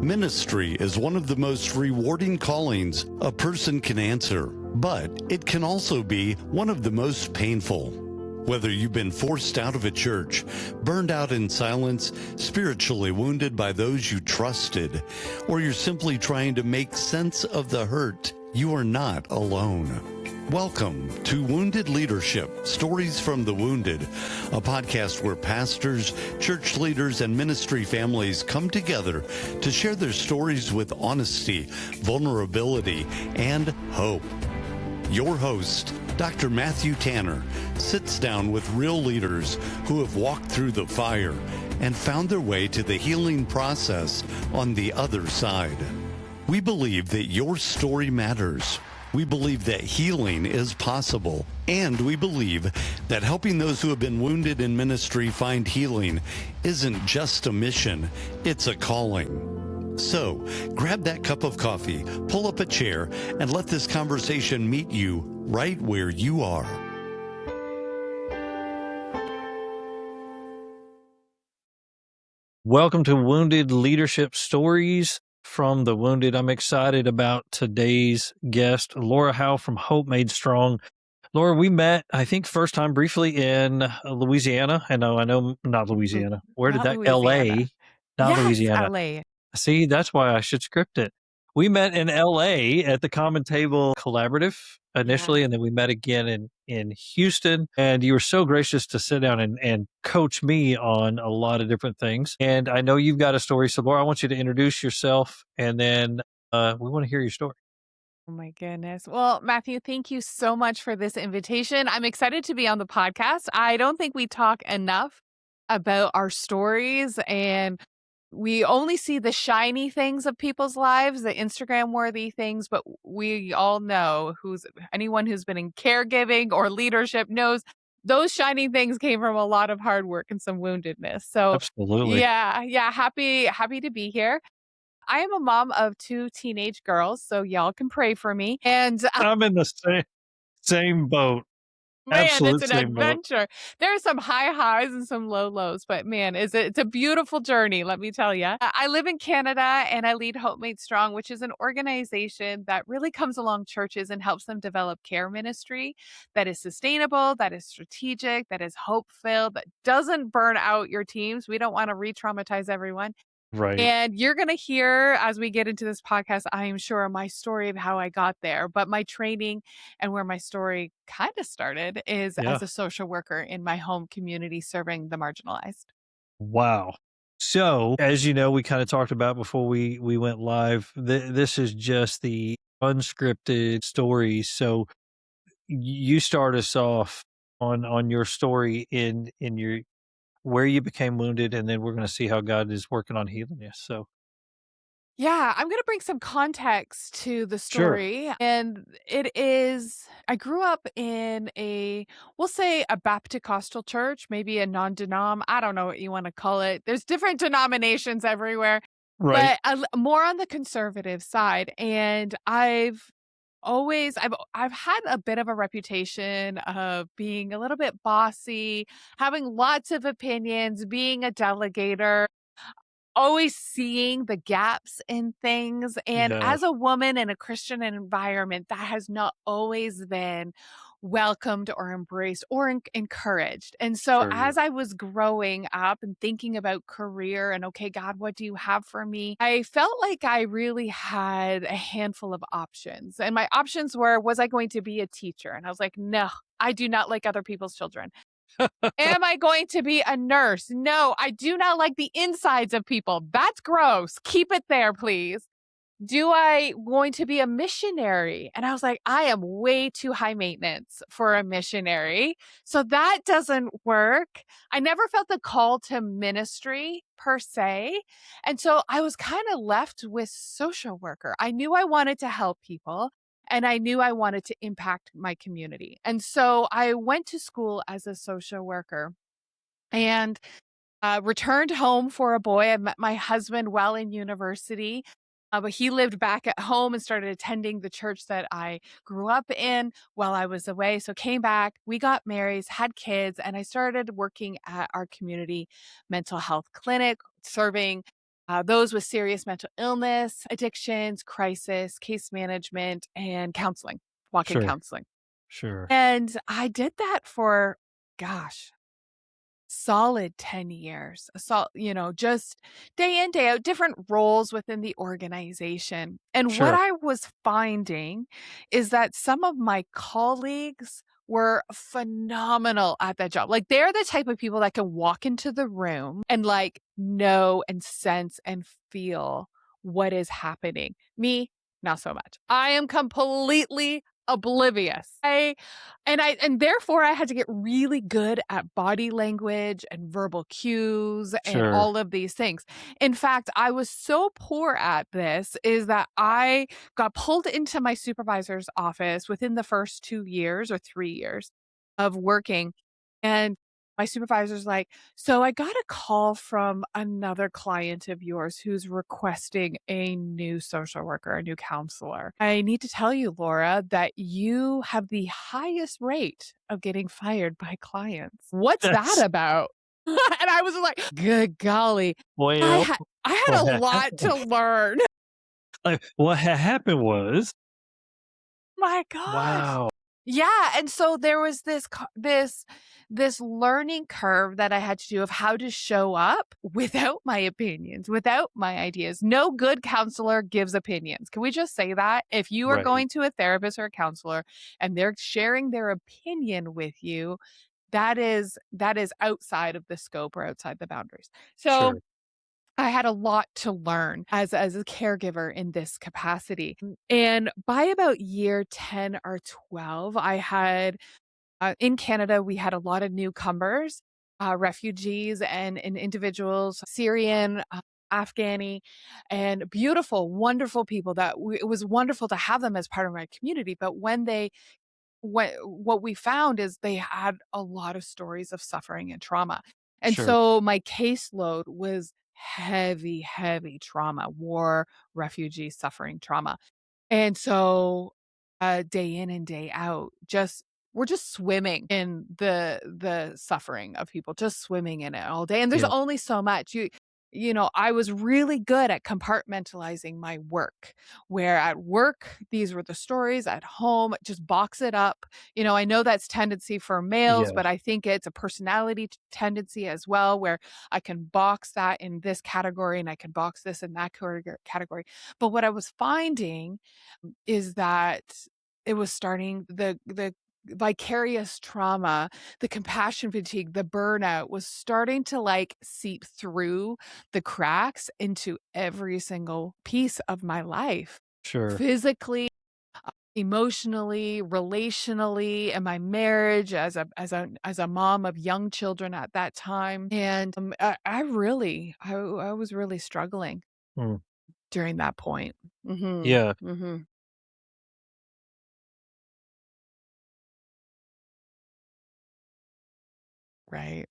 Ministry is one of the most rewarding callings a person can answer, but it can also be one of the most painful. Whether you've been forced out of a church, burned out in silence, spiritually wounded by those you trusted, or you're simply trying to make sense of the hurt, you are not alone. Welcome to Wounded Leadership, Stories from the Wounded, a podcast where pastors, church leaders, and ministry families come together to share their stories with honesty, vulnerability, and hope. Your host, Dr. Matthew Tanner, sits down with real leaders who have walked through the fire and found their way to the healing process on the other side. We believe that your story matters. We believe that healing is possible, and we believe that helping those who have been wounded in ministry find healing isn't just a mission, it's a calling. So, grab that cup of coffee, pull up a chair, and let this conversation meet you right where you are. Welcome to Wounded Leadership Stories from the Wounded. I'm excited about today's guest, Laura Howe from Hope Made Strong. Laura, we met, I think, first time briefly in Louisiana. I know, not Louisiana. Where did that? LA, not Yes, Louisiana. LA. See, that's why I should script it. We met in LA at the Common Table Collaborative initially, and then we met again in Houston. And you were so gracious to sit down and coach me on a lot of different things. And I know you've got a story. So, Laura, I want you to introduce yourself, and then we want to hear your story. Oh my goodness. Well, Matthew, thank you so much for this invitation. I'm excited to be on the podcast. I don't think we talk enough about our stories, and we only see the shiny things of people's lives, the Instagram worthy things, but we all know anyone who's been in caregiving or leadership knows those shiny things came from a lot of hard work and some woundedness. So Absolutely. yeah, happy to be here. I am a mom of 2 teenage girls, so y'all can pray for me. And I'm in the same boat. man, Absolute it's an same boat. adventure. There are some high highs and some low lows, but man, it's a beautiful journey, let me tell you. I live in Canada and I lead Hope Made Strong, which is an organization that really comes along churches and helps them develop care ministry that is sustainable, that is strategic, that is hope-filled, that doesn't burn out your teams. We don't want to re-traumatize everyone. Right. And you're going to hear as we get into this podcast, I am sure, my story of how I got there. But my training and where my story kind of started is as a social worker in my home community serving the marginalized. Wow. So, as you know, we kind of talked about before we went live, this is just the unscripted story. So you start us off on your story in your where you became wounded, and then we're going to see how God is working on healing you. So, Yeah, I'm going to bring some context to the sure. story. And I grew up in we'll say a Baptist church, maybe a non-denom. I don't know what you want to call it. There's different denominations everywhere, Right. but more on the conservative side. And I've had a bit of a reputation of being a little bit bossy, having lots of opinions, being a delegator, always seeing the gaps in things. And Yeah. as a woman in a Christian environment, that has not always been welcomed or embraced or encouraged. And so Sure. as I was growing up and thinking about career and, okay, God, what do you have for me? I felt like I really had a handful of options. And my options were, was I going to be a teacher? And I was like, no, I do not like other people's children. Am I going to be a nurse? No, I do not like the insides of people. That's gross. Keep it there, please. Do I going to be a missionary? And I was like, I am way too high maintenance for a missionary. So that doesn't work. I never felt the call to ministry per se. And so I was kind of left with social worker. I knew I wanted to help people. And I knew I wanted to impact my community. And so I went to school as a social worker and returned home for a boy. I met my husband while in university, but he lived back at home and started attending the church that I grew up in while I was away. So came back, we got married, had kids, and I started working at our community mental health clinic, serving those with serious mental illness, addictions, crisis, case management, and counseling, walk-in Sure. counseling. Sure. And I did that for, gosh, solid 10 years. Just day in, day out, different roles within the organization. And what Sure. I was finding is that some of my colleagues were phenomenal at that job. Like they're the type of people that can walk into the room and like know and sense and feel what is happening. Me, not so much. I am completely oblivious. And therefore I had to get really good at body language and verbal cues and Sure. all of these things. In fact, I was so poor at this is that I got pulled into my supervisor's office within the first 2 years or 3 years of working. And my supervisor's like, "So I got a call from another client of yours who's requesting a new social worker, a new counselor. I need to tell you, Laura, that you have the highest rate of getting fired by clients. What's that That's about?" And I was like, "Good golly, I well, had I had what a lot happened? to learn." Like, what happened was, My gosh. wow. Yeah, and so there was this learning curve that I had to do of how to show up without my opinions, without my ideas. No good counselor gives opinions. Can we just say that? If you are Right. going to a therapist or a counselor and they're sharing their opinion with you, that is outside of the scope or outside the boundaries. So Sure. I had a lot to learn as a caregiver in this capacity. And by about year 10 or 12, I had in Canada, we had a lot of newcomers, refugees and individuals, Syrian, Afghani, and beautiful, wonderful people it was wonderful to have them as part of my community. But what we found is they had a lot of stories of suffering and trauma. And Sure. so my caseload was heavy, heavy trauma, war, refugee suffering trauma. And so day in and day out, we're just swimming in the suffering of people, just swimming in it all day. And there's Yeah. only so much. I was really good at compartmentalizing my work, where at work, these were the stories, at home, just box it up. I know that's tendency for males, Yeah. but I think it's a personality tendency as well, where I can box that in this category and I can box this in that category. But what I was finding is that it was starting the vicarious trauma, the compassion fatigue, the burnout was starting to like seep through the cracks into every single piece of my life. Sure. Physically, emotionally, relationally, and my marriage as a mom of young children at that time. And I was really struggling Mm. during that point. Mhm. Yeah. Mhm. Right.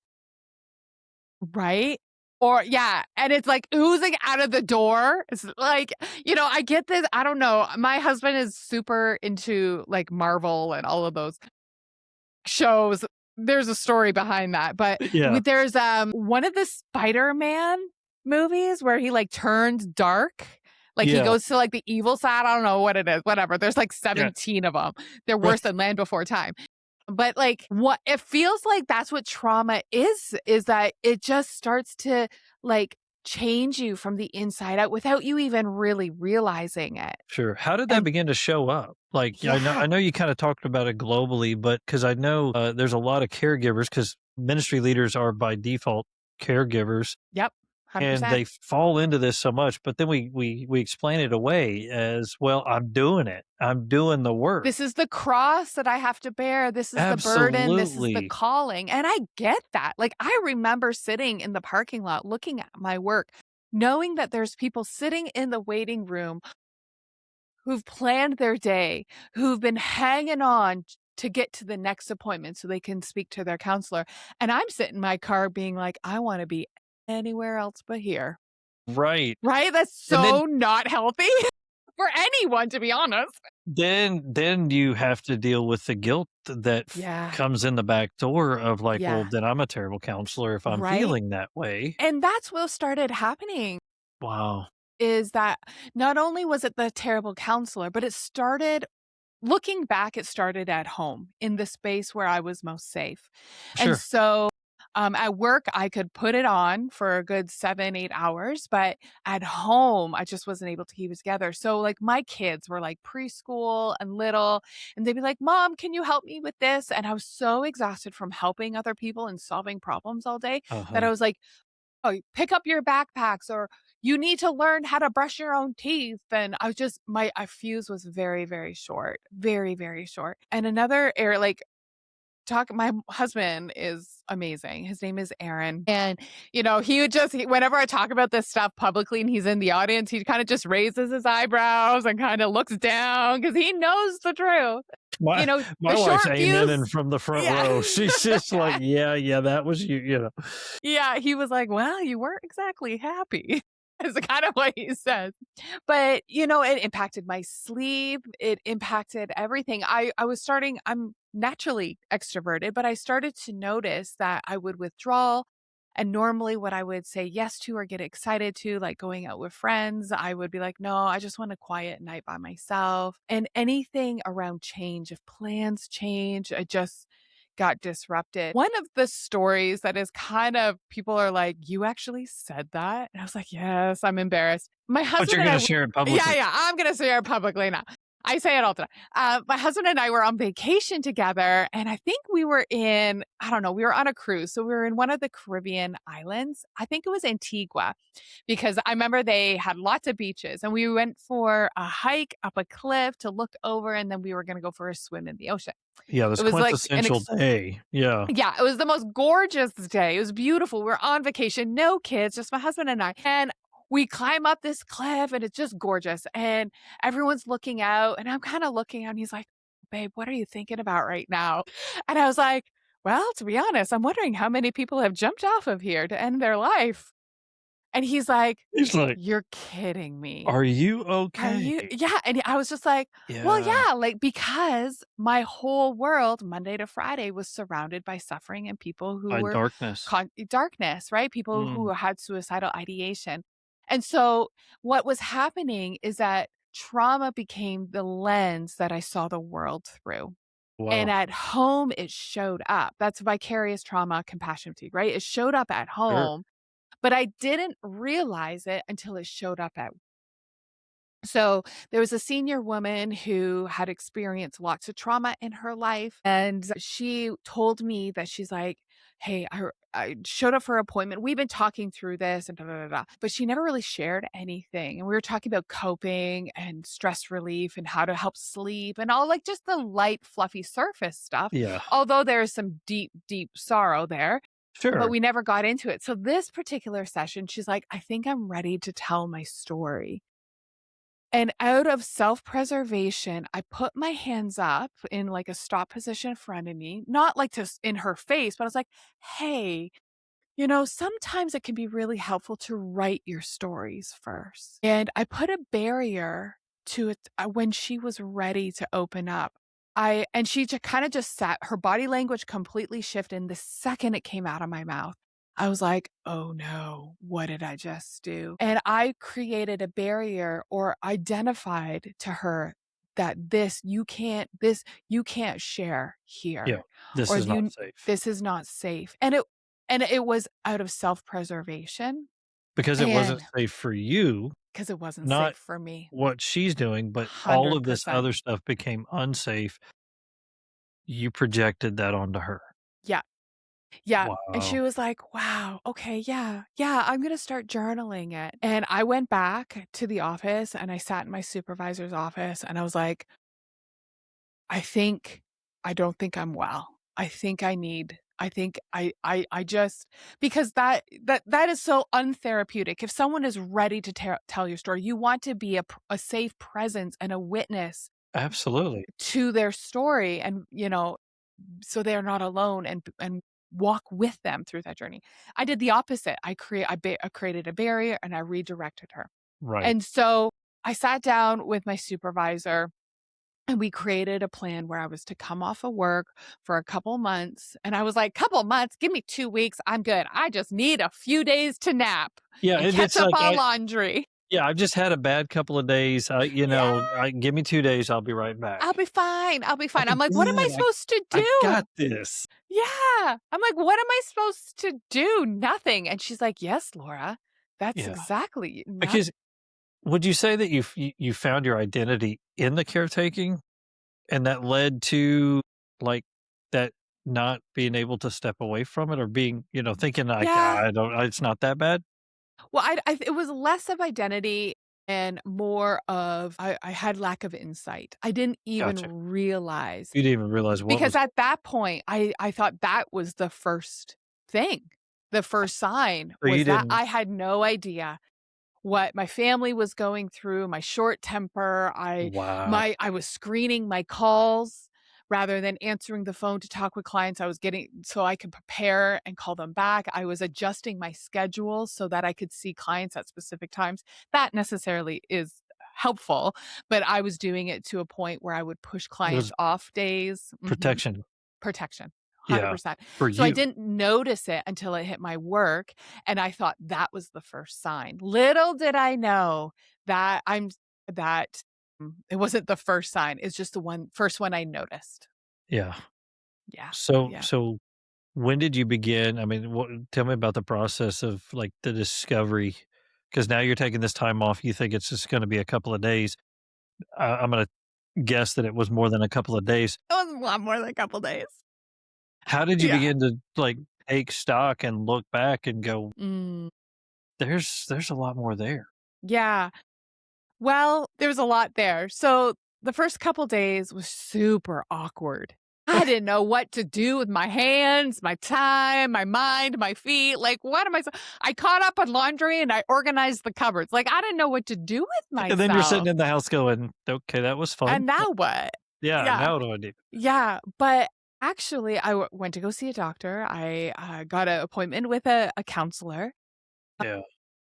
Right? Or yeah, and it's, like, oozing out of the door. It's like, I get this I don't know, my husband is super into, like, Marvel and all of those shows. There's a story behind that, but Yeah. there's, one of the Spider-Man movies where he, like, turns dark. Like, he Yeah. goes to, like, the evil side, I don't know what it is, whatever. There's, like, Yeah. 17 of them. 'em. They're Right. worse than Land Before Time. But, like, what it feels like that's what trauma is that it just starts to, like, change you from the inside out without you even really realizing it. Sure. How did that And begin to show up? Like, I know yeah. I know you kinda talked about it globally, but because I know, there's a lot of caregivers, because ministry leaders are by default caregivers, Yep. and 100%. they fall into this so much, but then we explain it away as, "Well, I'm doing it. I'm doing the work." This is the cross that I have to bear. This is the burden. This is the Absolutely. calling. And I get that. Like, I remember sitting in the parking lot looking at my work, knowing that there's people sitting in the waiting room who've planned their day, who've been hanging on to get to the next appointment so they can speak to their counselor. And I'm sitting in my car being like, I want to be anywhere else but here. Right. Right? That's And then so not healthy for anyone, to be honest. then you have to deal with the guilt that Yeah. comes in the back door of like, "Well, Yeah. then I'm a terrible counselor if I'm Right. feeling that way." And that's what started happening. Wow. is that not only was it the terrible counselor, but it started looking back, it started at home in the space where I was most safe. And Sure. so at work, I could put it on for a good 7, 8 hours, but at home, I just wasn't able to keep it together. So, like, my kids were like preschool and little, and they'd be like, Mom, can you help me with this? And I was so exhausted from helping other people and solving problems all day that Uh-huh. I was like, oh, pick up your backpacks or you need to learn how to brush your own teeth. And I was just, my fuse was very, very short, very, very short. And another area, like, my husband is amazing. His name is Aaron. And, he would just, whenever I talk about this stuff publicly and he's in the audience, he kind of just raises his eyebrows and kind of looks down because he knows the truth. My my The wife's short amening fuse. from the front Yeah. row. She's just like, yeah, that was you. Yeah, he was like, "Well, you weren't exactly happy," is kind of what he says. But, it impacted my sleep, it impacted everything. I'm naturally extroverted, but I started to notice that I would withdraw, and normally what I would say yes to or get excited to, like going out with friends, I would be like, "No, I just want a quiet night by myself." And anything around change, if plans change, I just got disrupted. One of the stories that is kind of people are like, "You actually said that?" And I was like, "Yes, I'm embarrassed." My But husband you're and I gonna w share it Yeah, publicly. yeah, I'm gonna say it publicly now. I say it all the time. My husband and I were on vacation together, and I think we were in I don't know, we were on a cruise, so we were in one of the Caribbean islands. I think it was Antigua, because I remember they had lots of beaches, and we went for a hike up a cliff to look over, and then we were gonna go for a swim in the ocean. Yeah, It this was like an quintessential day. Yeah. yeah, it was the most gorgeous day. It was beautiful. We're on vacation, no kids, just my husband and I. And we climb up this cliff and it's just gorgeous. And everyone's looking out and I'm kind of looking out and he's like, "Babe, what are you thinking about right now?" And I was like, "Well, to be honest, I'm wondering how many people have jumped off of here to end their life." And he's like, He's like, "You're kidding me. "Are you Are okay?" you?" Yeah, and I was just like, "Well, Yeah, yeah," like, because my whole world, Monday to Friday, was surrounded by suffering and people who by were darkness. darkness, right? People who Mm, had suicidal ideation. And so what was happening is that trauma became the lens that I saw the world through. And wow. at home, it showed up. That's vicarious trauma, compassion fatigue, right? It showed up at Sure. home, but I didn't realize it until it showed up at so there was a senior woman who had experienced lots of trauma in her life. And she told me that she's like, "Hey, I showed up for her appointment. We've been talking through this and da, da, da, da." But she never really shared anything. And we were talking about coping and stress relief and how to help sleep and all like just the light, fluffy surface stuff. Yeah, Although there is some deep, deep sorrow there. But sure. we never got into it. So this particular session, she's like, "I think I'm ready to tell my story." And out of self-preservation, I put my hands up in like a stop position in front of me, not like in her face, but I was like, "Hey, sometimes it can be really helpful to write your stories first." And I put a barrier to it when she was ready to open up. And she kind of just sat, her body language completely shifted. And the second it came out of my mouth, I was like, "Oh no, what did I just do?" And I created a barrier or identified to her that you can't share Yeah, here, this or is not safe this is not safe. And it was out of self-preservation because it wasn't and safe for you, because it wasn't safe not for me. what she's doing, but all of this 100%. other stuff became unsafe. You projected that onto her. Yeah. Yeah, and she Wow. was like, "Wow, okay, yeah, yeah, I'm gonna start journaling it." And I went back to the office and I sat in my supervisor's office and I was like, "I think I don't think I'm well. I think I just," because that is so untherapeutic. If someone is ready to tell your story, you want to be a safe presence and a witness Absolutely. to their story and, so they're not alone and walk with them through that journey. I did the opposite. I created a barrier and I redirected her. Right. And so I sat down with my supervisor And we created a plan where I was to come off of work for a couple months. And I was like, couple months, give me 2 weeks. I'm good. I just need a few days to nap Yeah, and catch it's up like on laundry. yeah, I've just had a bad couple of days. Yeah, Give me 2 days, I'll be right back. I'll be fine. I'll be I'll fine. be I'm like, what am I good. supposed to I do? got this. Yeah. I'm like, what am I supposed to do? Nothing. And she's like, yes, Laura, that's Yeah. exactly nothing. Because would you say that you found your identity in the caretaking and that led to, like, that not being able to step away from it or being, thinking like, Yeah. I don't it's not that bad"? Well, it was less of identity and more of I had lack of insight. I didn't even Gotcha. realize You didn't even realize what because was at that point, I thought that was the first thing. The first sign so you was that didn't I had no idea what my family was going through, my short temper. wow. I was screening my calls rather than answering the phone to talk with clients. I was getting so I could prepare and call them back. I was adjusting my schedule so that I could see clients at specific times. That necessarily is helpful, but I was doing it to a point where I would push It clients was off days. protection. Protection. Yeah, 100%. for So I you. didn't notice it until it hit my work, and I thought that was the first sign. Little did I know that that it wasn't the first sign, it's just the first one I noticed. Yeah. Yeah, So yeah. so when did you begin? I mean, tell me about the process of, like, the discovery, because now you're taking this time off, you think it's just gonna be a couple of days. I'm gonna guess that it was more than a couple of days. It was a lot more than a couple days. How did you Yeah. begin to, like, take stock and look back and go, Mm, "There's a lot more there." yeah. Well, there was a lot there. So the first couple days was super awkward. I didn't know what to do with my hands, my time, my mind, my feet. Like, what am I caught up on laundry and I organized the cupboards. Like, I didn't know what to do with And then you're sitting myself. in the house going, "Okay, that was fun. And now what? Yeah, Yeah. now what do I do?" Yeah. But actually, went to go see a doctor. I got an appointment with a counselor. Yeah.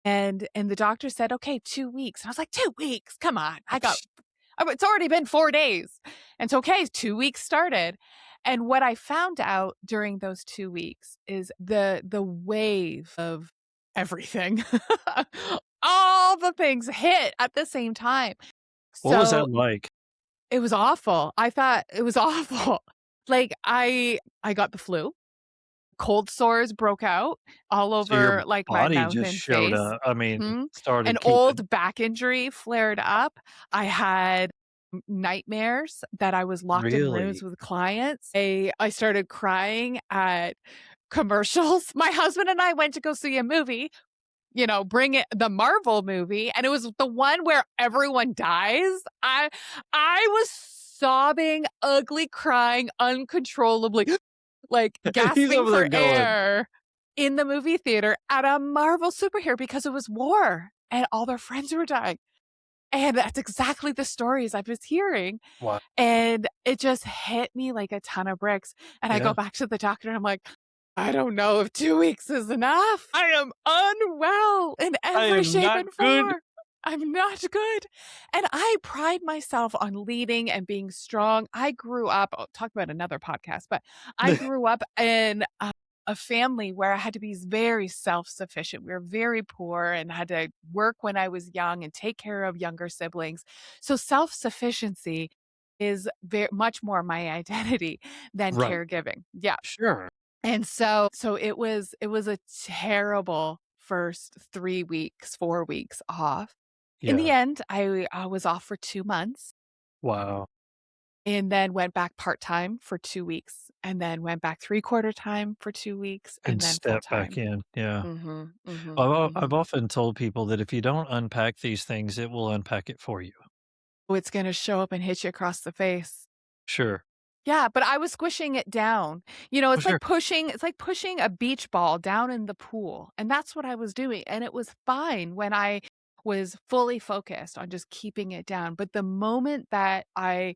And the doctor said, okay, 2 weeks. And I was like, 2 weeks? Come on. It's already been 4 days. And so, okay, 2 weeks started. And what I found out during those 2 weeks is the wave of everything, all the things hit at the same time. What was So that like? it was awful. I thought it was awful. Like I got the flu, cold sores broke out all So your over like my body mouth just and showed face. up. I mean, Mhm. An started keeping old back injury flared up. I had nightmares that I was locked in rooms really? with clients. I started crying at commercials. My husband and I went to go see a movie, bring it the Marvel movie, and it was the one where everyone dies. I was sobbing, ugly crying uncontrollably, like He's gasping over there for going, air in the movie theater at a Marvel superhero because it was war and all their friends were dying. And that's exactly the stories I was hearing. "Wow." And it just hit me like a ton of bricks. And I go Yeah. back to the doctor and I'm like, I don't know if 2 weeks is enough. I am unwell in I every am shape not and good. form. I'm not good. And I pride myself on leading and being strong. I grew up, I'll talk about another podcast, but I grew up in a family where I had to be very self sufficient. We were very poor and had to work when I was young and take care of younger siblings. So self sufficiency is very much more my identity than Right. caregiving. Yeah. Sure. And so it was a terrible first 3 weeks, 4 weeks off. In the Yeah. end, I was off for 2 months Wow. and then went back part-time for 2 weeks and then went back three-quarter time for 2 weeks and And then step back full-time. in. Yeah. Mhm, mhm, I've mhm. often told people that if you don't unpack these things, it will unpack it for you. Oh, it's gonna show up and hit you across the face. Sure. Yeah, but I was squishing it down. Oh, sure. It's like pushing a beach ball down in the pool, and that's what I was doing, and it was fine when I was fully focused on just keeping it down, but the moment that I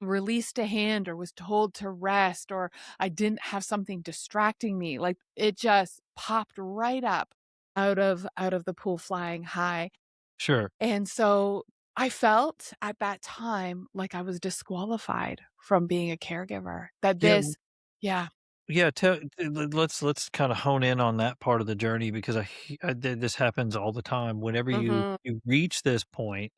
released a hand or was told to rest or I didn't have something distracting me, like, it just popped right up out of the pool flying high, Sure. and so I felt at that time like I was disqualified from being a caregiver, that Yeah, yeah. yeah, let's kinda hone in on that part of the journey because this happens all the time. Whenever Mhm. you reach this point,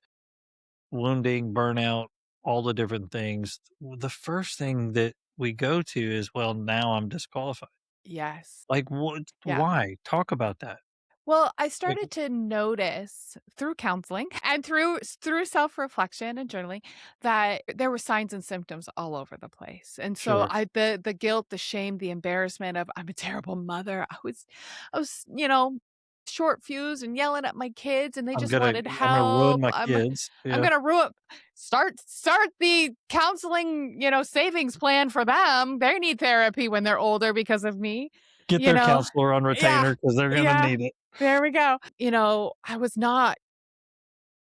wounding, burnout, all the different things, the first thing that we go to is, "Well, now I'm disqualified." Yes. Like, what Yeah. why? Talk about that. Well, I Like started to notice through counseling and through self-reflection and journaling that there were signs and symptoms all over the place. And so sure, the guilt, the shame, the embarrassment of I'm a terrible mother. I was, short fused and yelling at my kids and they I'm just gonna wanted I'm gonna ruin help. my I'm kids. I'm Yeah. gonna ruin start the counseling, savings plan for them. They need therapy when they're older because of me, Get you their know. counselor on Yeah. retainer because 'cause they're gonna Yeah. need it. There we go.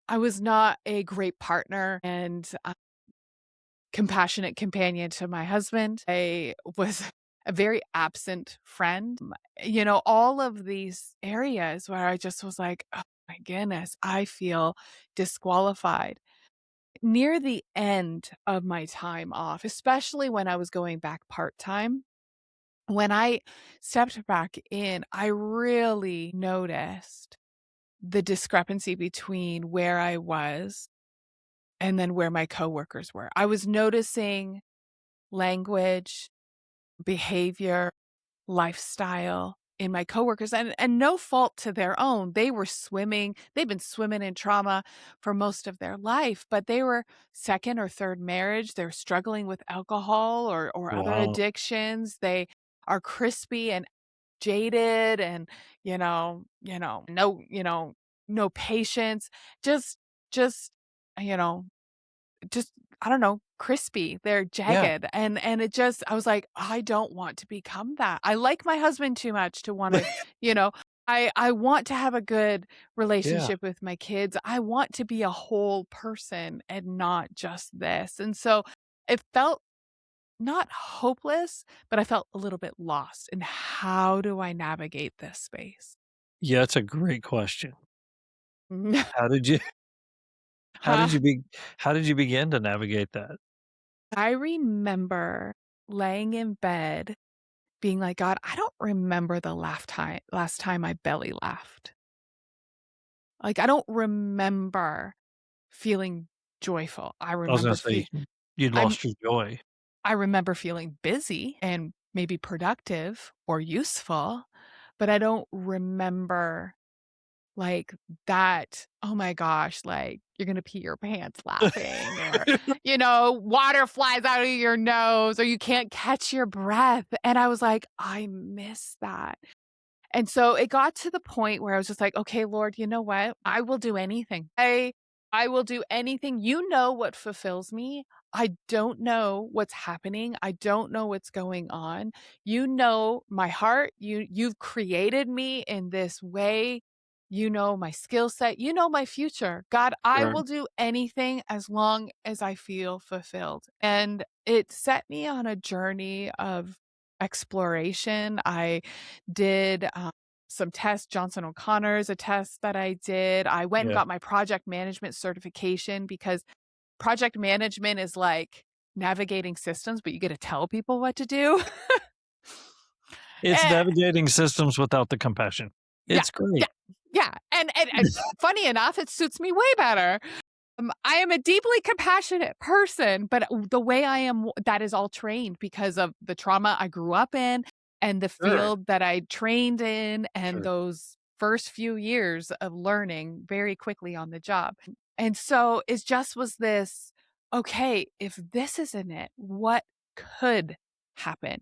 I was not a great partner and a compassionate companion to my husband. I was a very absent friend. All of these areas where I just was like, "Oh my goodness, I feel disqualified." Near the end of my time off, especially when I was going back part-time, when I stepped back in, I really noticed the discrepancy between where I was and then where my coworkers were. I was noticing language, behavior, lifestyle in my coworkers and no fault to their own. They've been swimming in trauma for most of their life, but they were second or third marriage. They're struggling with alcohol or other Wow. addictions. They are crispy and jaded and, no patience. Just just, you know, just I don't know, crispy. They're Yeah. jagged and it just I was like, "I don't want to become that." I like my husband too much to wanna, you know, I want to have a good Yeah. relationship with my kids. I want to be a whole person and not just this. And so it felt not hopeless, but I felt a little bit lost in how do I navigate this space? Yeah, it's a great question. How did you how Huh? did you be how did you begin to navigate that? I remember laying in bed being like, "God, I don't remember the last time I belly laughed." Like, I don't remember feeling joyful. I was gonna say you'd I'm lost your joy. I remember feeling busy and maybe productive or useful, but I don't remember like that, "Oh my gosh, like, you're gonna pee your pants laughing," or, water flies out of your nose, or you can't catch your breath, and I was like, "I miss that." And so it got to the point where I was just like, "Okay, Lord, you know what? I will do anything. I will do anything. You know what fulfills me. I don't know what's happening. I don't know what's going on. You know my heart. You've created me in this way. You know my skill set. You know my future. God, I Sure. will do anything as long as I feel fulfilled." And it set me on a journey of exploration. I did, some tests. Johnson O'Connor's a test that I did. I went and Yeah. got my project management certification because project management is like navigating systems, but you get to tell people what to do. It's Eh, navigating systems without the compassion. yeah, It's yeah, great. yeah, and funny enough, it suits me way better. I am a deeply compassionate person, but the way I am, that is all trained because of the trauma I grew up in and the Sure. field that I trained in and Sure. those first few years of learning very quickly on the job. And so it just was this, okay, if this isn't it, what could happen?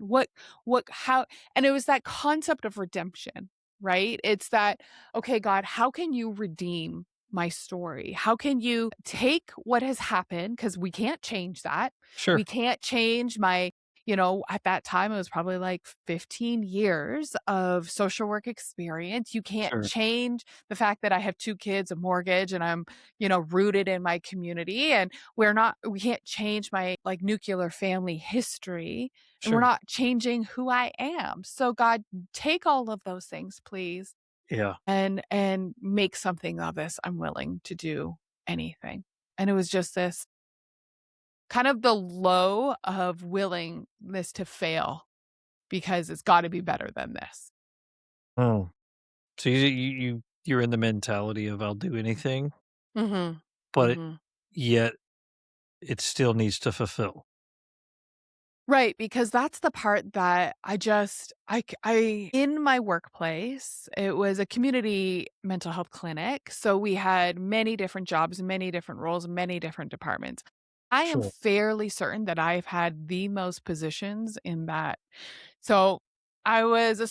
How, and it was that concept of redemption, right? It's that, okay, God, how can you redeem my story? How can you take what has happened? Because we can't change that. We Sure. can't change at that time, it was probably like 15 years of social work experience. You can't Sure. change the fact that I have two kids, a mortgage, and I'm, rooted in my community. And we can't change my like nuclear family history. And we're Sure. not changing who I am. So, God, take all of those things, please Yeah. and make something of this. I'm willing to do anything. And it was just this kind of the low of willingness to fail because it's got to be better than this. Oh, so you're in the mentality of I'll do anything, Mhm. but Mhm. yet it still needs to fulfill. Right, because that's the part that I in my workplace, it was a community mental health clinic, so we had many different jobs, many different roles, many different departments. I am Sure. fairly certain that I've had the most positions in that. So, I was a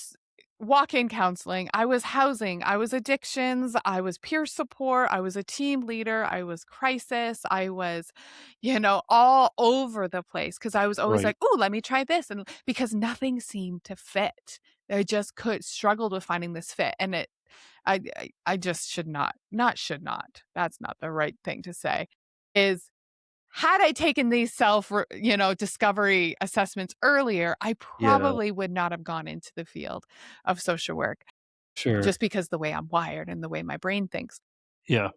walk-in counseling, I was housing, I was addictions, I was peer support, I was a team leader, I was crisis, I was, all over the place because I was always Right. like, "Ooh, let me try this," and because nothing seemed to fit. I just could struggled with finding this fit, and I just should not, that's not the right thing to say, is had I taken these discovery assessments earlier, I Yeah, probably would not have gone into the field of social work sure. just because the way I'm wired and the way my brain thinks. Yeah,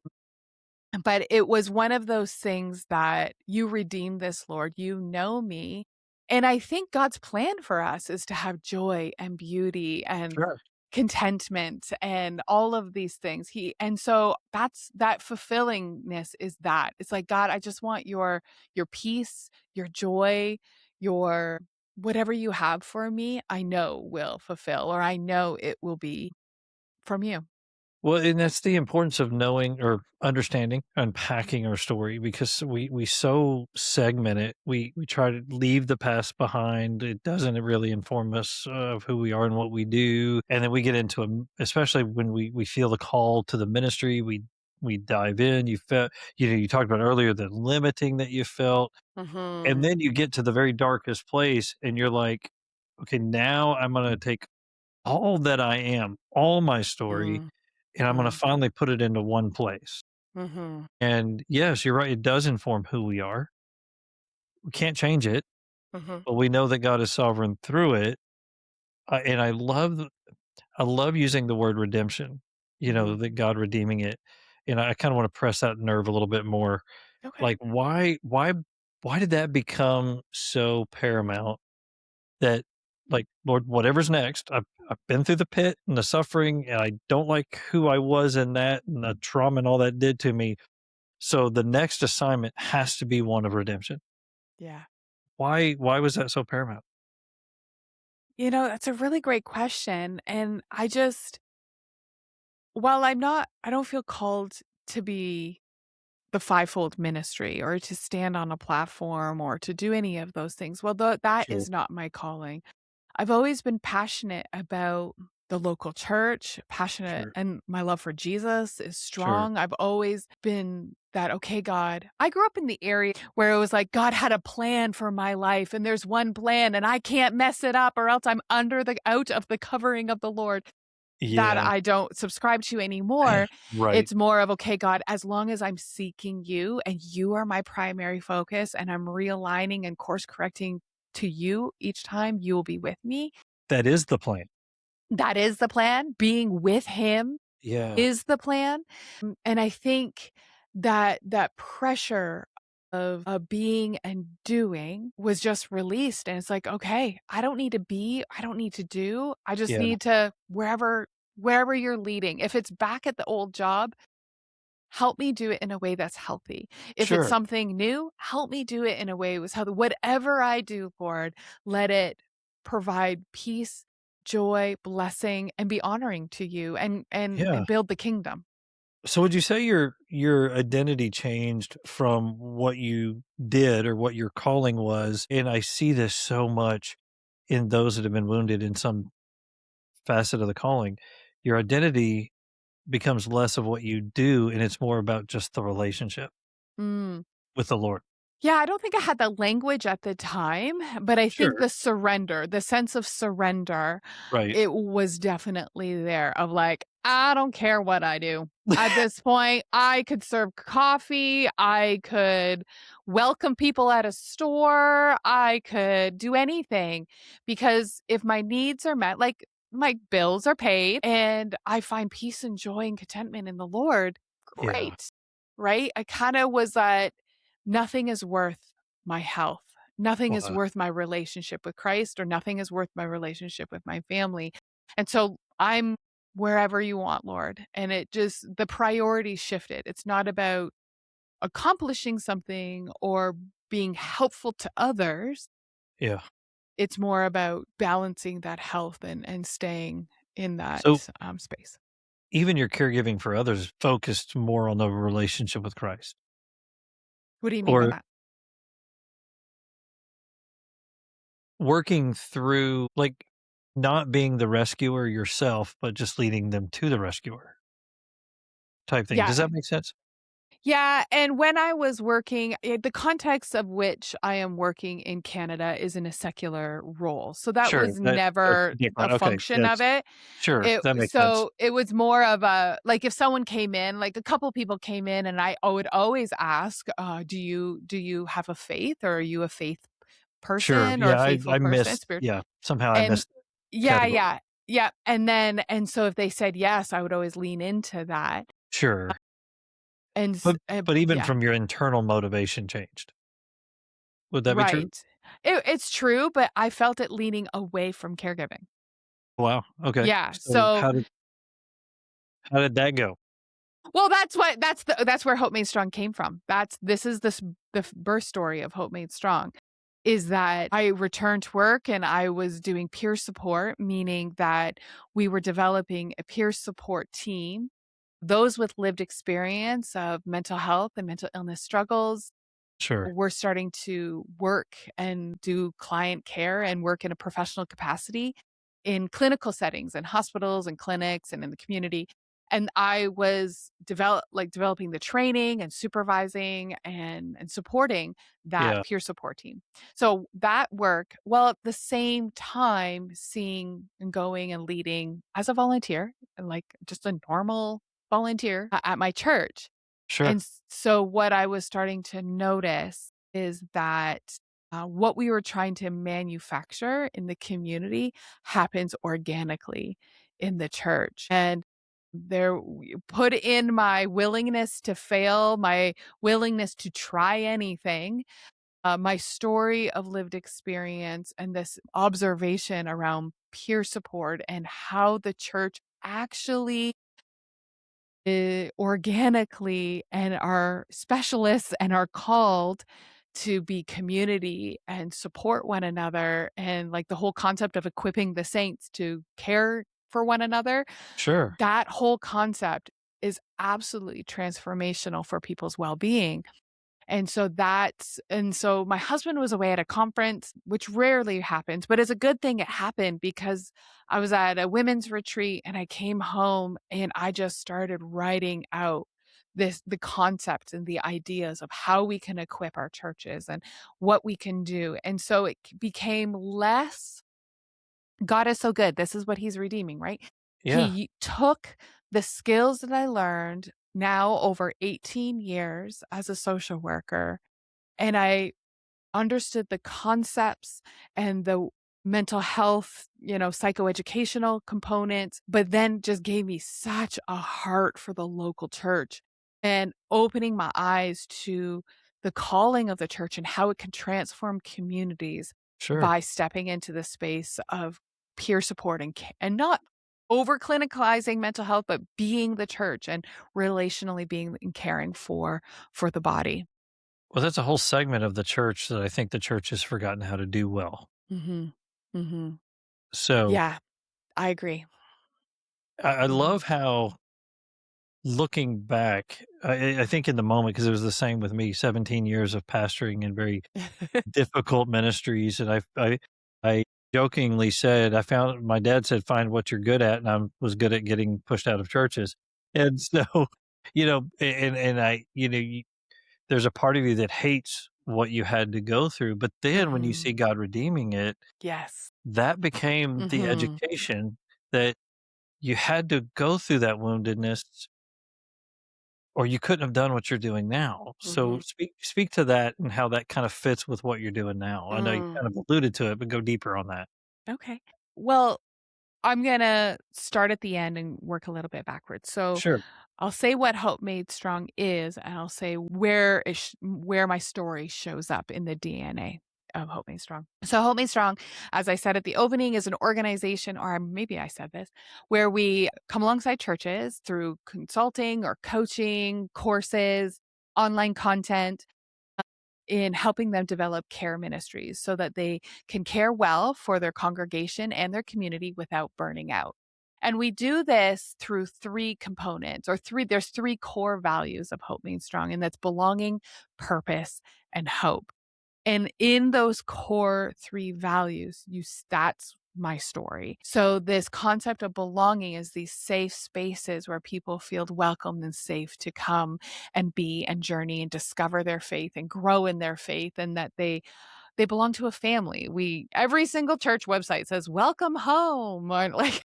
But it was one of those things that you redeemed this, Lord. You know me. And I think God's plan for us is to have joy and beauty and sure. contentment and all of these things. And so that's that fulfillingness is that. It's like, God, I just want your peace, your joy, your whatever you have for me, I know will fulfill, or I know it will be from you. Well, and that's the importance of knowing or understanding, unpacking our story because we so segment it. We try to leave the past behind. It doesn't really inform us of who we are and what we do. And then we get into especially when we feel the call to the ministry, we dive in. You felt, you talked about earlier the limiting that you felt, and Mhm. then you get to the very darkest place, and you're like, okay, now I'm going to take all that I am, all my story, Mm. and I'm gonna Mm. finally put it into one place. Mhm. And yes, you're right, it does inform who we are. We can't change it, Mhm. but we know that God is sovereign through it. And I love using the word redemption, Mhm. that God redeeming it. And I kinda wanna press that nerve a little bit more. Okay. Like, why did that become so paramount that, like, Lord, whatever's next, I've been through the pit and the suffering, and I don't like who I was in that and the trauma and all that did to me. So the next assignment has to be one of redemption. Yeah. Why was that so paramount? That's a really great question. And while I don't feel called to be the fivefold ministry or to stand on a platform or to do any of those things. Well, that Sure, is not my calling. I've always been passionate about the local church, passionate, sure, and my love for Jesus is sure. strong. I've always been that, okay, God. I grew up in the area where it was like God had a plan for my life and there's one plan and I can't mess it up or else I'm out of the covering of the Lord. That Yeah, I don't subscribe to anymore. right. It's more of, okay, God, as long as I'm seeking you and you are my primary focus and I'm realigning and course correcting to you each time, you will be with me. That is the plan. That is the plan. Being with him Yeah, is the plan. And I think that pressure of being and doing was just released. And it's like, okay, I don't need to do. I just yeah, need to wherever you're leading. If it's back at the old job, help me do it in a way that's healthy. If it's sure. something new, help me do it in a way that's healthy. Whatever I do, Lord, let it provide peace, joy, blessing, and be honoring to you Yeah. and build the kingdom. So would you say your identity changed from what you did or what your calling was? And I see this so much in those that have been wounded in some facet of the calling. Your identity becomes less of what you do, and it's more about just the relationship Mm. with the Lord. Yeah, I don't think I had the language at the time, but I think Sure. the sense of surrender, Right. it was definitely there of like, I don't care what I do. At this point, I could serve coffee, I could welcome people at a store, I could do anything because if my needs are met, like my bills are paid and I find peace and joy and contentment in the Lord, Yeah. great. right? I kind of was that nothing is worth my health. Nothing is Wow. worth my relationship with Christ, or nothing is worth my relationship with my family. And so I'm wherever you want, Lord. And it just, the priorities shifted. It's not about accomplishing something or being helpful to others. Yeah. It's more about balancing that health and staying in So that space. even your caregiving for others is focused more on the relationship with Christ, What do you mean by or that? working through, like, not being the rescuer yourself, but just leading them to the rescuer type thing. Does Yeah. that make sense? Yeah, and when I was working, the context of which I am working in Canada is in a secular role. So that Sure. was That's never a different. Okay. function of That's it. sure. That makes sense. It was more of a, like, if someone came in, like a couple people came in, and I would always ask, do you have a faith, or are you a faith Sure. person or a Yeah. faithful I person, missed, spirit? yeah. Somehow I And missed the yeah, category. yeah. Yeah, and so if they said yes, I would always lean into that. Sure. And But even yeah. from your internal motivation changed. Would that be true? Right. It's true, but I felt it leaning away from caregiving. Wow. Okay. Yeah, So so how did that go? well, that's where Hope Made Strong came from. This is the birth story of Hope Made Strong, is that I returned to work and I was doing peer support, meaning that we were developing a peer support team, those with lived experience of mental health and mental illness struggles. Sure. We're starting to work and do client care and work in a professional capacity in clinical settings and hospitals and clinics and in the community. And I was developing the training and supervising and supporting that Yeah. peer support team. So that work, while at the same time seeing and going and leading as a volunteer, like just a normal volunteer at my church. Sure. And so what I was starting to notice is that what we were trying to manufacture in the community happens organically in the church. And put in my willingness to fail, my willingness to try anything, my story of lived experience, and this observation around peer support and how the church actually organically and are specialists and are called to be community and support one another, and like the whole concept of equipping the saints to care for one another, Sure. that whole concept is absolutely transformational for people's well-being. And so my husband was away at a conference, which rarely happens, but it's a good thing it happened, because I was at a women's retreat and I came home and I just started writing out the concepts and the ideas of how we can equip our churches and what we can do. And so it became less, God is so good. This is what he's redeeming, right? Yeah. He took the skills that I learned now over 18 years as a social worker, and I understood the concepts and the mental health, psychoeducational components, but then just gave me such a heart for the local church and opening my eyes to the calling of the church and how it can transform communities Sure. by stepping into the space of peer support and not over clinicalizing mental health, but being the church and relationally being and caring for the body. Well, that's a whole segment of the church that I think the church has forgotten how to do well. Mhm. Mhm. So Yeah, I agree. I Mhm. love how, looking back, I think in the moment, because it was the same with me, 17 years of pastoring in very difficult ministries. And I jokingly said, I found, my dad said, find what you're good at. And I was good at getting pushed out of churches. And so, and I, there's a part of you that hates what you had to go through. But then when you see Mhm. God redeeming it, Yes. that became the Mhm. education that you had to go through that woundedness, or you couldn't have done what you're doing now. So Mhm. speak to that and how that kind of fits with what you're doing now. I know you Mm. kind of alluded to it, but go deeper on that. Okay. Well, I'm gonna start at the end and work a little bit backwards. So, Sure. I'll say what Hope Made Strong is, and I'll say where my story shows up in the DNA of Hope Made Strong. So Hope Made Strong, as I said at the opening, is an organization, or maybe I said this, where we come alongside churches through consulting or coaching, courses, online content, in helping them develop care ministries so that they can care well for their congregation and their community without burning out. And we do this through three components, there's three core values of Hope Made Strong, and that's belonging, purpose, and hope. And in those core three values, that's my story. So this concept of belonging is these safe spaces where people feel welcomed and safe to come and be and journey and discover their faith and grow in their faith, and that they belong to a family. Every single church website says welcome home, or like,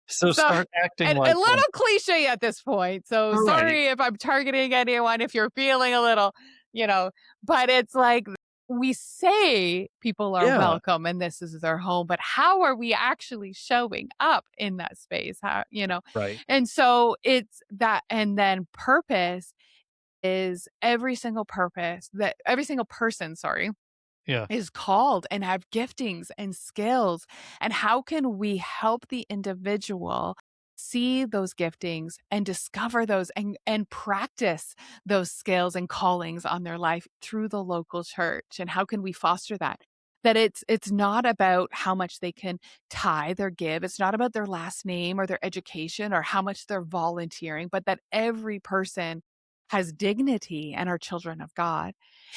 So so, start acting and a like little cliche at this point. So right. sorry if I'm targeting anyone, if you're feeling a little, but it's like we say people are Yeah. welcome and this is their home, but how are we actually showing up in that space? Right. And so it's that, and then purpose is every single person, sorry, Yeah. is called and have giftings and skills. And how can we help the individual see those giftings and discover those and practice those skills and callings on their life through the local church? And how can we foster that? That it's not about how much they can tithe or give. It's not about their last name or their education or how much they're volunteering, but that every person has dignity and are children of God.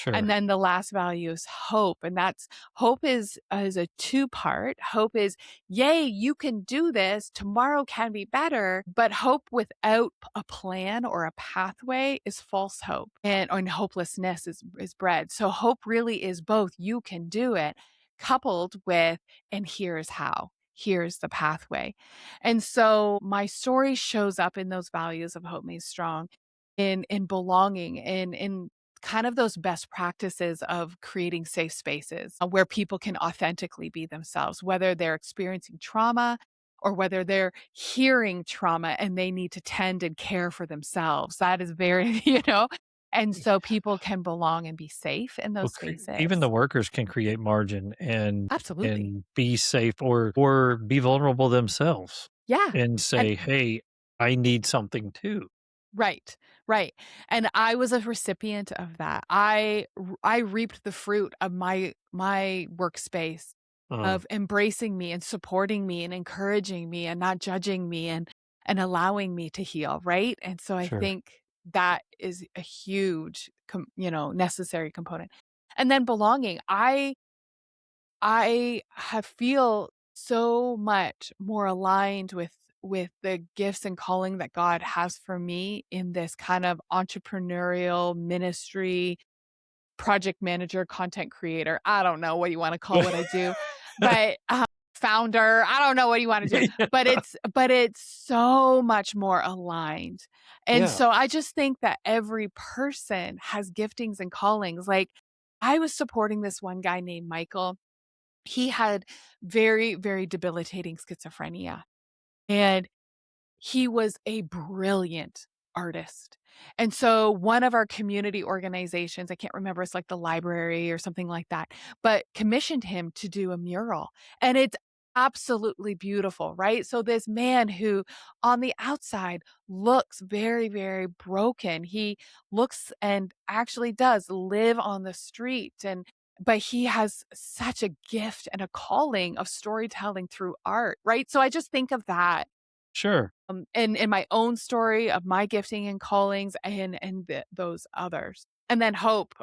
And Sure. then the last value is hope. And that's hope is a two-part. Hope is, yay, you can do this. Tomorrow can be better. But hope without a plan or a pathway is false hope. And hopelessness is bred. So hope really is both. You can do it, coupled with, and here's how. Here's the pathway. And so my story shows up in those values of Hope Made Strong, in belonging, in kind of those best practices of creating safe spaces where people can authentically be themselves, whether they're experiencing trauma or whether they're hearing trauma and they need to tend and care for themselves. That is very, and so people can belong and be safe in Well, those even the spaces. workers can create margin Absolutely. and be safe or be vulnerable themselves Yeah. and And say, "Hey, I need something too." right, right. And I was a recipient of that. I reaped the fruit of my workspace Uh, of embracing me and supporting me and encouraging me and not judging me and allowing me to heal, right? And so I sure. think that is a huge necessary component. And then belonging. I have feel so much more aligned with the gifts and calling that God has for me in this kind of entrepreneurial ministry, project manager, content creator. I don't know what you want to call what I do, but founder, I don't know what you want to do, but it's so much more aligned. And Yeah. so I just think that every person has giftings and callings. Like, I was supporting this one guy named Michael. He had very, very debilitating schizophrenia, and he was a brilliant artist. And so one of our community organizations, I can't remember, it's like the library or something like that, but commissioned him to do a mural. And it's absolutely beautiful, right? So this man who on the outside looks very, very broken, he looks and actually does live on the street, but he has such a gift and a calling of storytelling through art, right? So I just think of that Sure. in my own story of my gifting and callings, and those others. And then hope.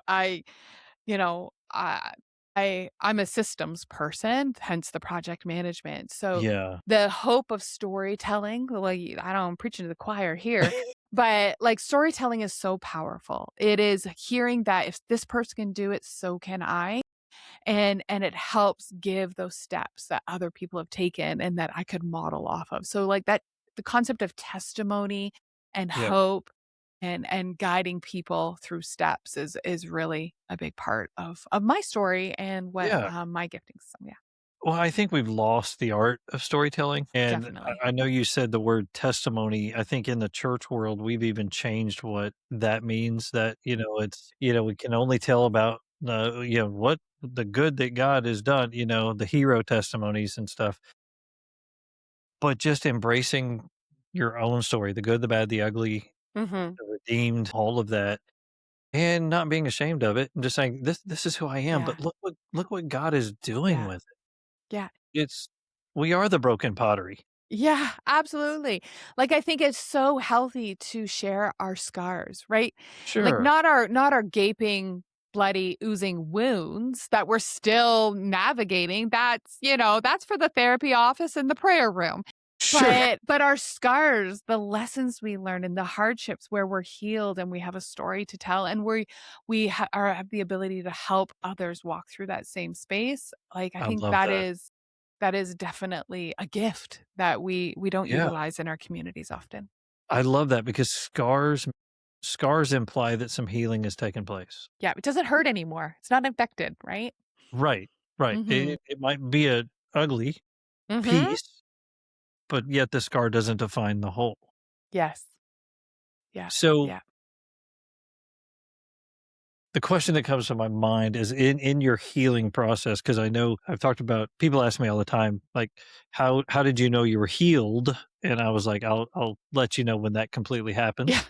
You know, I'm a systems person, hence the project management. So Yeah. the hope of storytelling, I'm preaching to the choir here, but like storytelling is so powerful. It is hearing that if this person can do it, so can I. And it helps give those steps that other people have taken and that I could model off of. So like that, the concept of testimony and Yep. hope and guiding people through steps is really a big part of my story and what Yeah. my giftings. So yeah. Well, I think we've lost the art of storytelling. And Definitely. I know you said the word testimony. I think in the church world, we've even changed what that means. That, it's, we can only tell about what the good that God has done, the hero testimonies and stuff. But just embracing your own story, the good, the bad, the ugly, Mhm. the redeemed, all of that, and not being ashamed of it and just saying, this is who I am, Yeah. but look what God is doing Yeah. with it. Yeah. We are the broken pottery. Yeah, absolutely. Like, I think it's so healthy to share our scars, right? Like, Sure. not our gaping, bloody, oozing wounds that we're still navigating. That's for the therapy office and the prayer room. Sure. But our scars, the lessons we learn and the hardships where we're healed and we have a story to tell and have the ability to help others walk through that same space. Like, I I think love that. that is definitely a gift that we don't Yeah. utilize in our communities often. I love that because scars imply that some healing has taken place. Yeah, it doesn't hurt anymore. It's not infected, right? Right, right. Mhm. It might be a ugly Mhm. piece, but yet the scar doesn't define the whole. Yes. Yeah. So Yeah. the question that comes to my mind is in your healing process, because I know I've talked about people ask me all the time, like, how did you know you were healed? And I was like, I'll let you know when that completely Yeah. happens.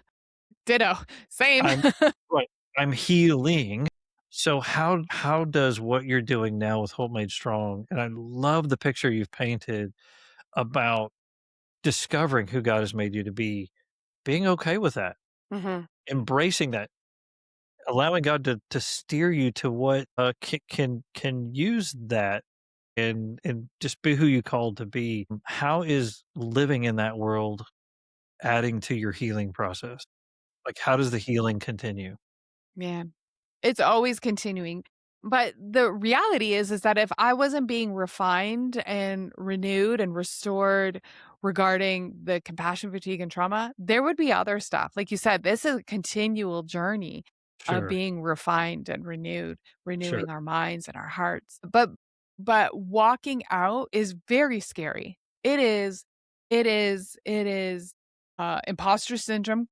Ditto. Same. I'm right. I'm healing. So how does what you're doing now with Hope Made Strong, and I love the picture you've painted about discovering who God has made you to be, being okay with that, Mhm. embracing that, allowing God to steer you to what can use that and just be who you called to be. How is living in that world adding to your healing process? Like, how does the healing continue? Man. It's always continuing. But the reality is that if I wasn't being refined and renewed and restored regarding the compassion, fatigue, and trauma, there would be other stuff. Like you said, this is a continual journey of Sure, being refined and renewed, sure. renewing our minds and our hearts. But walking out is very scary. It is imposter syndrome.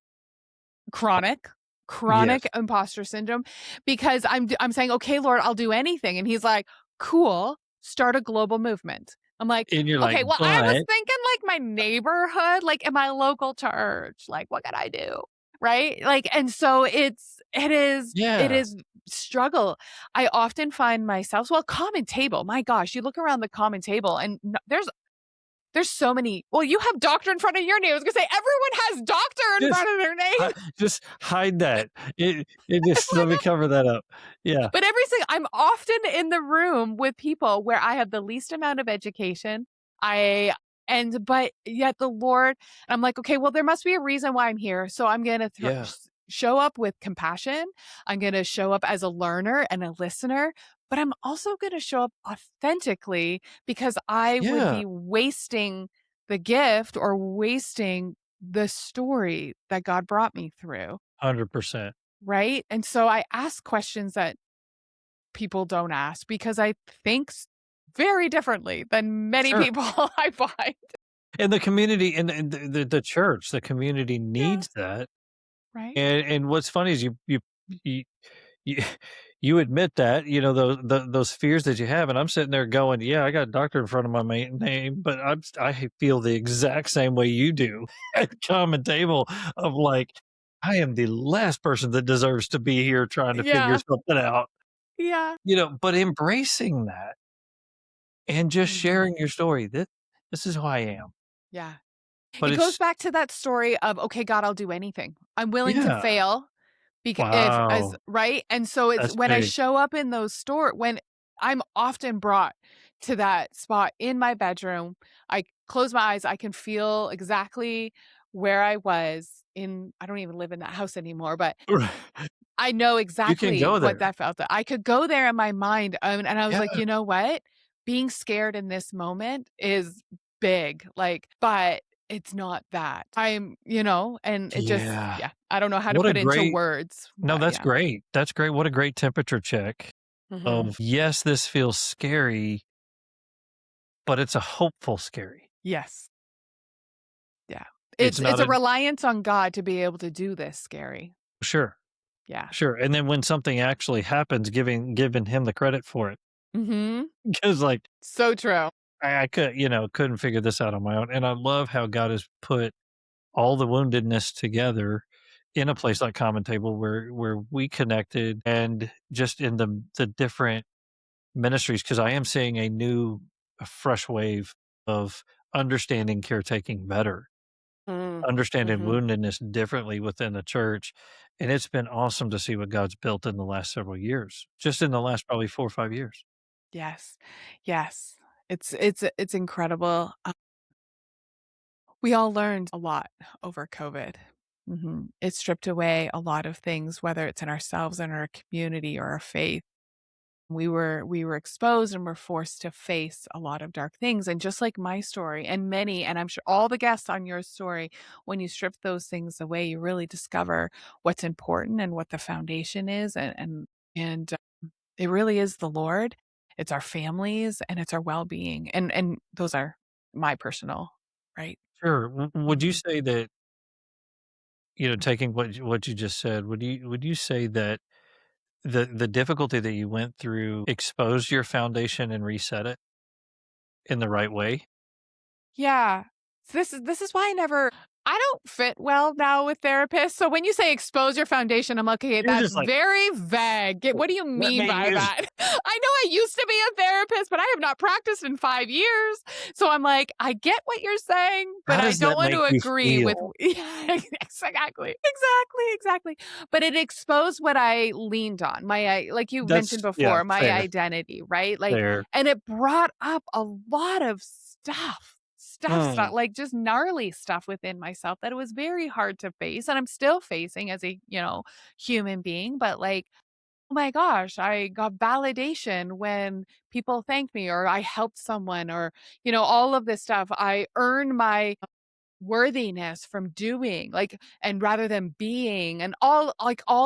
Chronic, chronic Yes. imposter syndrome because I'm saying, "Okay, Lord, I'll do anything." And he's like, "Cool, start a global movement." I'm like, And you're like, "Okay, well, I was "But" thinking like my neighborhood, like in my local church, like what could I do?" Right? Like, and so it yeah. is struggle. I often find myself, well, common table. My gosh, you look around the common table and there's so many. Well, you have doctor in front of your name. I was gonna say everyone has doctor in Just front of their hi name. just hide that. It just let me cover that up. Yeah, But I'm often in the room with people where I have the least amount of education. I but yet the Lord, I'm like, okay, well, there must be a reason why I'm here. So I'm gonna yeah, show up with compassion. I'm gonna show up as a learner and a listener, but I'm also gonna show up authentically because I would yeah, be wasting the gift or wasting the story that God brought me through. 100%. Right. And so I ask questions that people don't ask because I think very differently than many Sure. people I find. And the community and the church, the community Yeah, needs that. right? And what's funny is you you you admit that, those fears that you have, and I'm sitting there going, "Yeah, I got a doctor in front of my name," but I feel the exact same way you do at the common table of like, I am the last person that deserves to be here trying to figure Yeah, something out, yeah. but embracing that and just Mhm. sharing your story. This is who I am. Yeah. But It goes it's back to that story of, okay, God, I'll do anything. I'm willing to yeah. fail because if as Wow. right? And so it's That's when I big. show up in those when I'm often brought to that spot in my bedroom, I close my eyes, I can feel exactly where I was in I don't even live in that house anymore, but I know You can exactly go what there. that felt like. I could go there in my mind, and I was Yeah. like, "You know what? Being scared in this moment is big, like, but it's not that." And it just Yeah. yeah, I don't know how to What a put into great words, No, but that's yeah. great. That's great. What a great temperature check Mhm. of, yes, this feels scary, but it's a hopeful scary. Yes. Yeah. It's It's not a a reliance on God to be able to do this scary. sure, Yeah. sure. And then when something actually happens, giving him the credit for it. Mhm. Because like So true. I couldn't figure this out on my own. And I love how God has put all the woundedness together in a place like Common Table where we connected and just in the different ministries because I am seeing a fresh wave of understanding caretaking better, Mm. understanding Mhm. woundedness differently within the church. And it's been awesome to see what God's built in the last several years, just in the last probably 4 or 5 years. Yes. Yes. It's incredible. We all learned a lot over COVID. Mhm. It stripped away a lot of things, whether it's in ourselves and our community or our faith. We were exposed and were forced to face a lot of dark things, and just like my story and many and I'm sure all the guests on your story, when you strip those things away, you really discover what's important and what the foundation is, and it really is the Lord, it's our families, and it's our well-being, and those are my personal, right? Sure. Would you Mhm. say that, taking what you just said, would you say that the difficulty that you went through exposed your foundation and reset it in the right way? Yeah. So this is why I don't fit well now with therapists. So when you say expose your foundation, I'm like, okay, You're that's just like, very vague. What do you "Let mean me by use." that? I know I used to be a therapist, but I have not practiced in 5 years. So I'm like, I get what you're saying, but How I does don't that want make to you agree with feel? yeah, exactly. But it exposed what I leaned on. Like you mentioned Yeah, before, my fair, identity, right? Like fair. and it brought up a lot of stuff, Mm, like just gnarly stuff within myself that it was very hard to face. And I'm still facing as a, human being. But like, oh my gosh, I got validation when people thanked me or I helped someone or, all of this stuff. I earn my worthiness from doing like and rather than being and all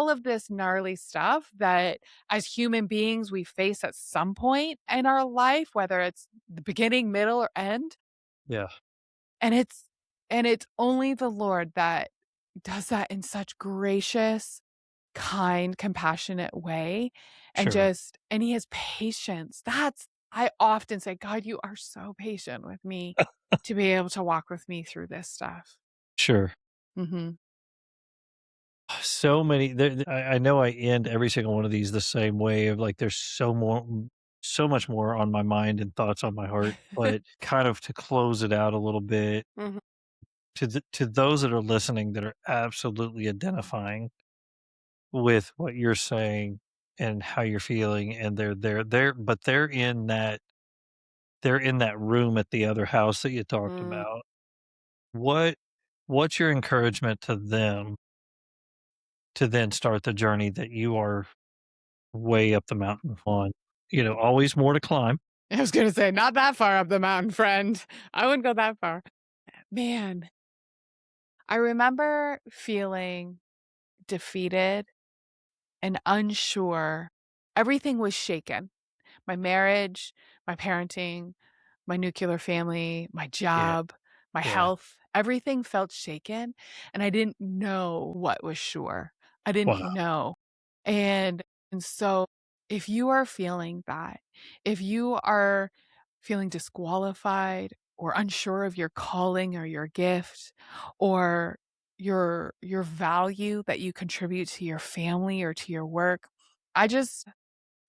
of this gnarly stuff that as human beings we face at some point in our life, whether it's the beginning, middle, or end. yeah, And it's only the Lord that does that in such gracious, kind, compassionate way, sure, and he has patience. I often say, "God, you are so patient with me to be able to walk with me through this stuff." sure. Mhm. So many I know I end every single one of these the same way of like there's so much more on my mind and thoughts on my heart, but kind of to close it out a little bit, Mhm. to those that are listening that are absolutely identifying with what you're saying and how you're feeling and they're in that room at the other house that you talked Mm. about. What what's your encouragement to them to then start the journey that you are way up the mountain on? Always more to climb. I was gonna say, not that far up the mountain, friend. I wouldn't go that far. Man, I remember feeling defeated and unsure. Everything was shaken. My marriage, my parenting, my nuclear family, my Yeah, job, my yeah. health, everything felt shaken, and I didn't know what was sure. I didn't Wow. know. And so if you are feeling that, if you are feeling disqualified or unsure of your calling or your gift or your value that you contribute to your family or to your work, I just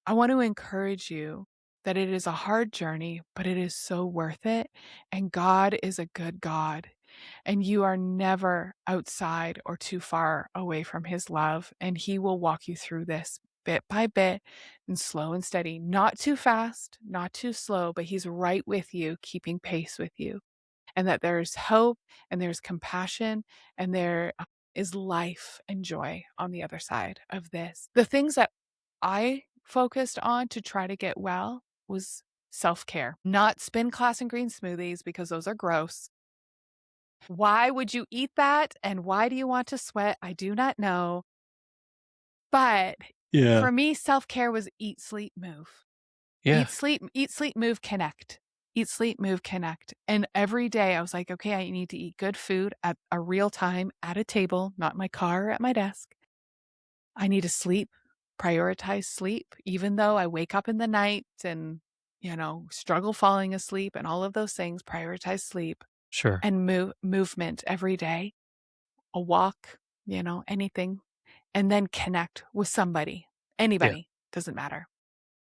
I want to encourage you that it is a hard journey, but it is so worth it. And God is a good God. And you are never outside or too far away from his love. And he will walk you through this bit by bit and slow and steady, not too fast, not too slow, but he's right with you, keeping pace with you. And that there's hope and there's compassion and there is life and joy on the other side of this. The things that I focused on to try to get well was self-care, not spin class and green smoothies because those are gross. Why would you eat that? And why do you want to sweat? I do not know. But Yeah. for me, self-care was eat, sleep, move. Yeah. Eat, sleep, move, connect. eat, sleep, move, connect. And every day I was like, okay, I need to eat good food at a real time at a table, not in my car or at my desk. I need to sleep, prioritize sleep, even though I wake up in the night and, struggle falling asleep and all of those things, prioritize sleep Sure. and movement every day, a walk, anything, and then connect with somebody, Yeah. anybody, doesn't matter.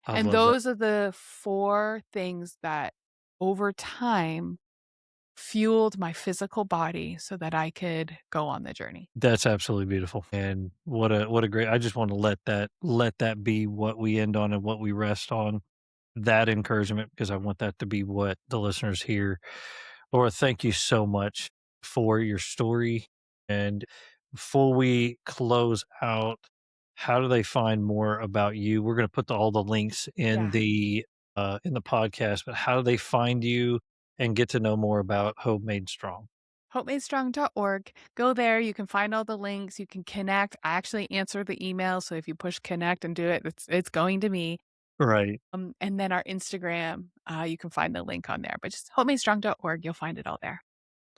I And love that. those are the 4 things that over time fueled my physical body so that I could go on the journey. That's absolutely beautiful. And what a great, I just want to let that be what we end on and what we rest on, that encouragement, because I want that to be what the listeners hear. Laura, thank you so much for your story. And before we close out, how do they find more about you? We're going to put all the links Yeah. in the podcast, but how do they find you and get to know more about Hope Made Strong? HopeMadeStrong.org. Go there. You can find all the links. You can connect. I actually answer the email. So if you push connect and do it, it's going to me. Right. And then our Instagram, you can find the link on there. But just HopeMadeStrong.org. You'll find it all there.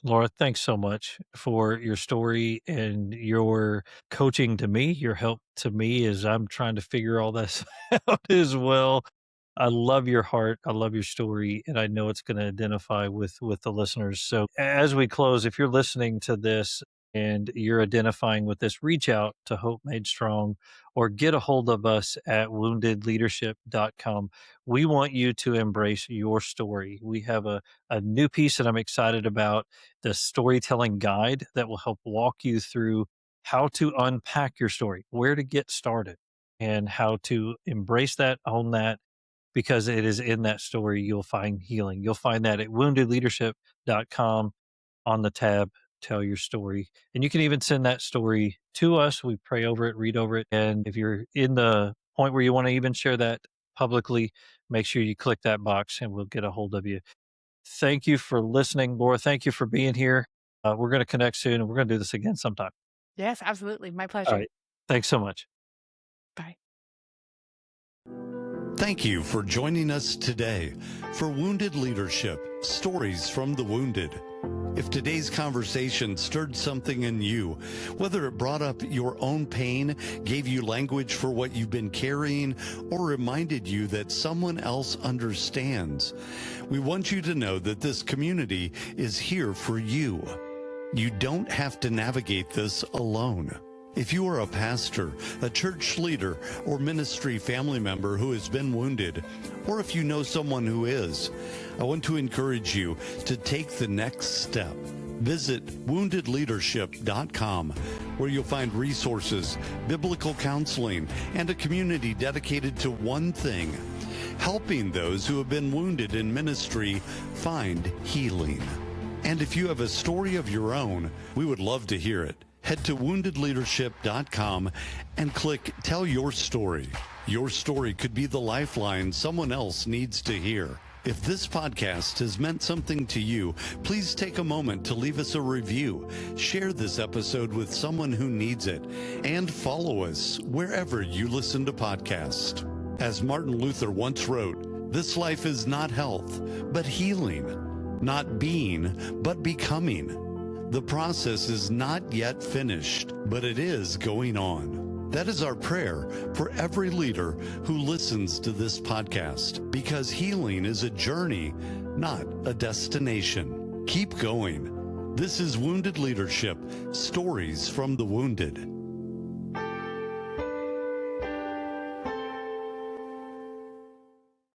Laura, thanks so much for your story and your coaching to me, your help to me as I'm trying to figure all this out as well. I love your heart. I love your story, and I know it's going to identify with the listeners. So as we close, if you're listening to this and you're identifying with this, reach out to Hope Made Strong or get a hold of us at woundedleadership.com. We want you to embrace your story. We have a new piece that I'm excited about, the storytelling guide that will help walk you through how to unpack your story, where to get started, and how to embrace that, own that, because it is in that story you'll find healing. You'll find that at woundedleadership.com on the tab Tell Your Story. And you can even send that story to us. We pray over it, read over it. And if you're in the point where you want to even share that publicly, make sure you click that box and we'll get a hold of you. Thank you for listening, Laura. Thank you for being here. We're going to connect soon and we're going to do this again sometime. Yes, absolutely. My All pleasure. right. Thanks so much. Bye. Thank you for joining us today for Wounded Leadership, Stories from the Wounded. If today's conversation stirred something in you, whether it brought up your own pain, gave you language for what you've been carrying, or reminded you that someone else understands, we want you to know that this community is here for you. You don't have to navigate this alone. If you are a pastor, a church leader, or ministry family member who has been wounded, or if you know someone who is, I want to encourage you to take the next step. Visit woundedleadership.com, where you'll find resources, biblical counseling, and a community dedicated to one thing: helping those who have been wounded in ministry find healing. And if you have a story of your own, we would love to hear it. Head to woundedleadership.com and click Tell Your Story. Your story could be the lifeline someone else needs to hear. If this podcast has meant something to you, please take a moment to leave us a review, share this episode with someone who needs it, and follow us wherever you listen to podcasts. As Martin Luther once wrote, this life is not health, but healing, not being, but becoming. The process is not yet finished, but it is going on. That is our prayer for every leader who listens to this podcast, because healing is a journey, not a destination. Keep going. This is Wounded Leadership, Stories from the Wounded.